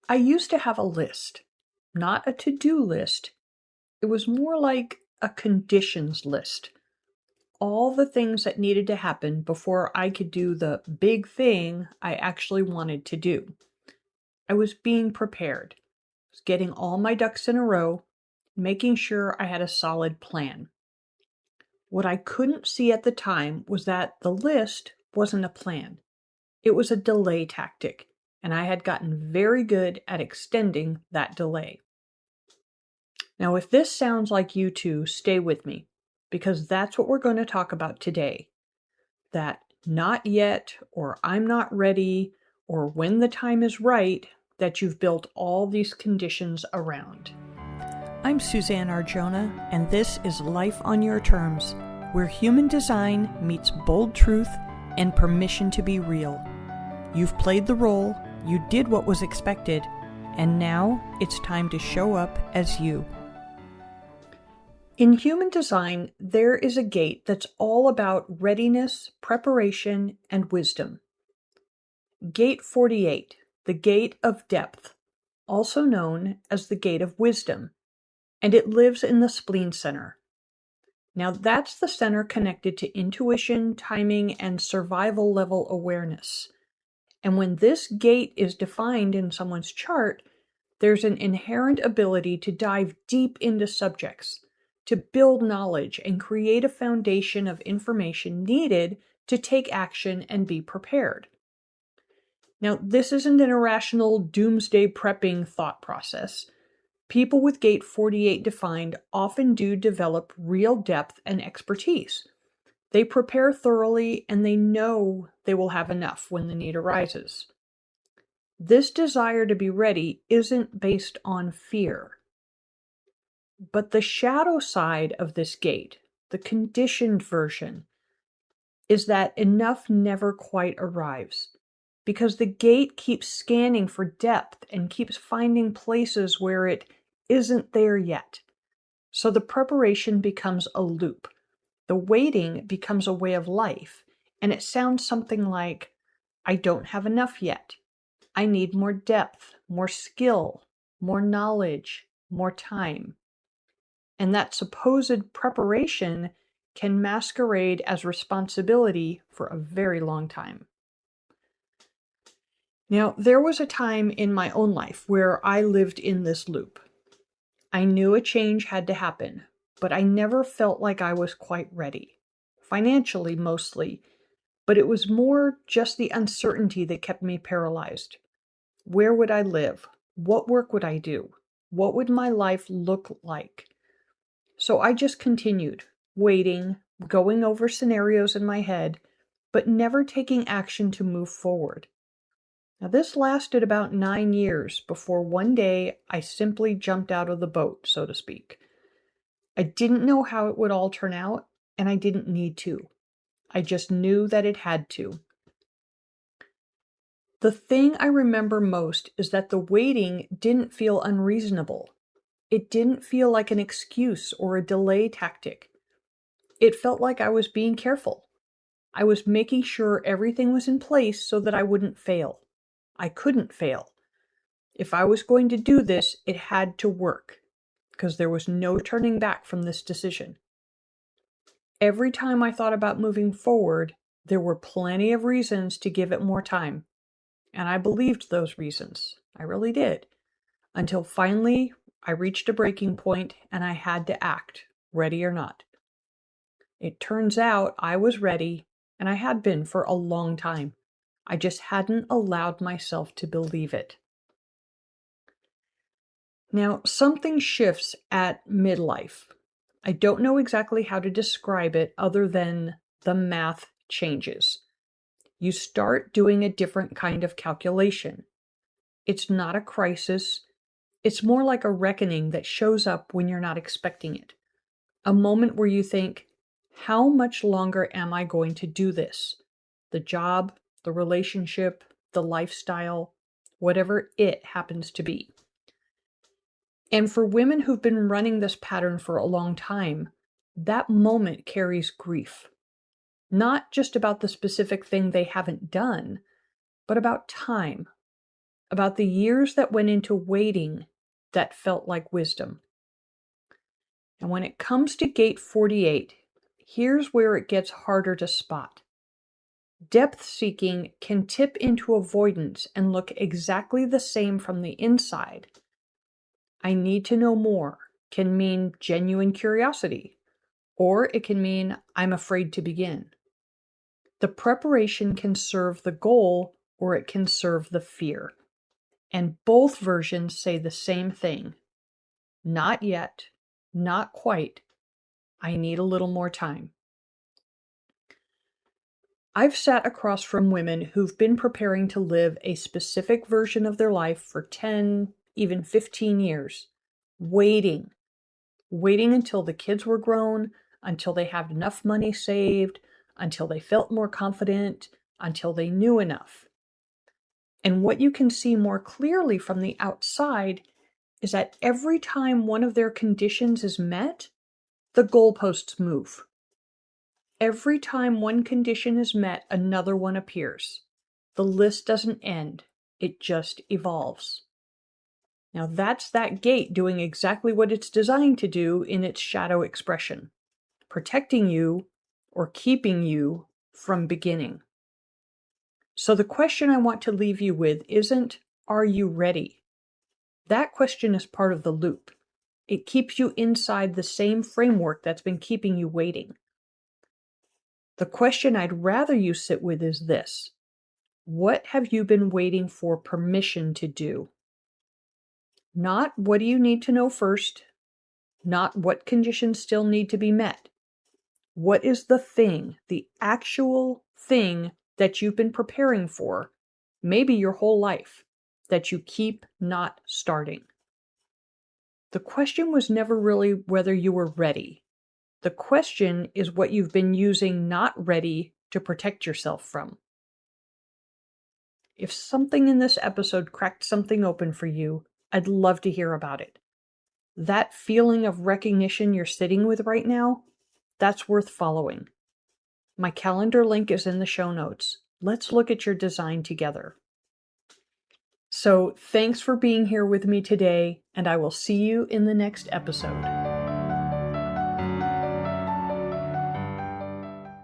I used to have a list, not a to-do list. It was more like a conditions list. All the things that needed to happen before I could do the big thing I actually wanted to do. I was being prepared, was getting all my ducks in a row, making sure I had a solid plan. What I couldn't see at the time was that the list wasn't a plan. It was a delay tactic, and I had gotten very good at extending that delay. Now, if this sounds like you too, stay with me, because that's what we're going to talk about today. That not yet, or I'm not ready, or when the time is right, that you've built all these conditions around. I'm Suzanne Arjona, and this is Life on Your Terms, where human design meets bold truth and permission to be real. You've played the role, you did what was expected, and now it's time to show up as you. In human design, there is a gate that's all about readiness, preparation, and wisdom. Gate 48, the gate of depth, also known as the gate of wisdom, and it lives in the spleen center. Now that's the center connected to intuition, timing, and survival level awareness. And when this gate is defined in someone's chart, there's an inherent ability to dive deep into subjects, to build knowledge and create a foundation of information needed to take action and be prepared. Now, this isn't an irrational doomsday prepping thought process. People with Gate 48 defined often do develop real depth and expertise. They prepare thoroughly and they know they will have enough when the need arises. This desire to be ready isn't based on fear. But the shadow side of this gate, the conditioned version, is that enough never quite arrives because the gate keeps scanning for depth and keeps finding places where it isn't there yet. So the preparation becomes a loop. The waiting becomes a way of life, and it sounds something like, I don't have enough yet. I need more depth, more skill, more knowledge, more time. And that supposed preparation can masquerade as responsibility for a very long time. Now, there was a time in my own life where I lived in this loop. I knew a change had to happen, but I never felt like I was quite ready. Financially, mostly, but it was more just the uncertainty that kept me paralyzed. Where would I live? What work would I do? What would my life look like? So I just continued, waiting, going over scenarios in my head, but never taking action to move forward. Now, this lasted about 9 years before one day I simply jumped out of the boat, so to speak. I didn't know how it would all turn out, and I didn't need to. I just knew that it had to. The thing I remember most is that the waiting didn't feel unreasonable. It didn't feel like an excuse or a delay tactic. It felt like I was being careful. I was making sure everything was in place so that I wouldn't fail. I couldn't fail. If I was going to do this, it had to work, because there was no turning back from this decision. Every time I thought about moving forward, there were plenty of reasons to give it more time. And I believed those reasons. I really did. Until finally, I reached a breaking point and I had to act, ready or not. It turns out I was ready, and I had been for a long time. I just hadn't allowed myself to believe it. Now, something shifts at midlife. I don't know exactly how to describe it other than the math changes. You start doing a different kind of calculation. It's not a crisis. It's more like a reckoning that shows up when you're not expecting it. A moment where you think, how much longer am I going to do this? The job, the relationship, the lifestyle, whatever it happens to be. And for women who've been running this pattern for a long time, that moment carries grief. Not just about the specific thing they haven't done, but about time. about the years that went into waiting that felt like wisdom. And when it comes to gate 48, here's where it gets harder to spot. Depth seeking can tip into avoidance and look exactly the same from the inside. I need to know more can mean genuine curiosity, or it can mean I'm afraid to begin. The preparation can serve the goal, or it can serve the fear. And both versions say the same thing. Not yet, not quite. I need a little more time. I've sat across from women who've been preparing to live a specific version of their life for 10, even 15 years, waiting until the kids were grown, until they had enough money saved, until they felt more confident, until they knew enough. And what you can see more clearly from the outside is that every time one of their conditions is met, the goalposts move. Every time one condition is met, another one appears. The list doesn't end, it just evolves. Now that's that gate doing exactly what it's designed to do in its shadow expression, protecting you or keeping you from beginning. So the question I want to leave you with isn't, are you ready? That question is part of the loop. It keeps you inside the same framework that's been keeping you waiting. The question I'd rather you sit with is this: what have you been waiting for permission to do? Not what do you need to know first, not what conditions still need to be met. What is the thing, the actual thing that you've been preparing for, maybe your whole life, that you keep not starting? The question was never really whether you were ready. The question is what you've been using not ready to protect yourself from. If something in this episode cracked something open for you, I'd love to hear about it. That feeling of recognition you're sitting with right now, that's worth following. My calendar link is in the show notes. Let's look at your design together. So thanks for being here with me today, and I will see you in the next episode.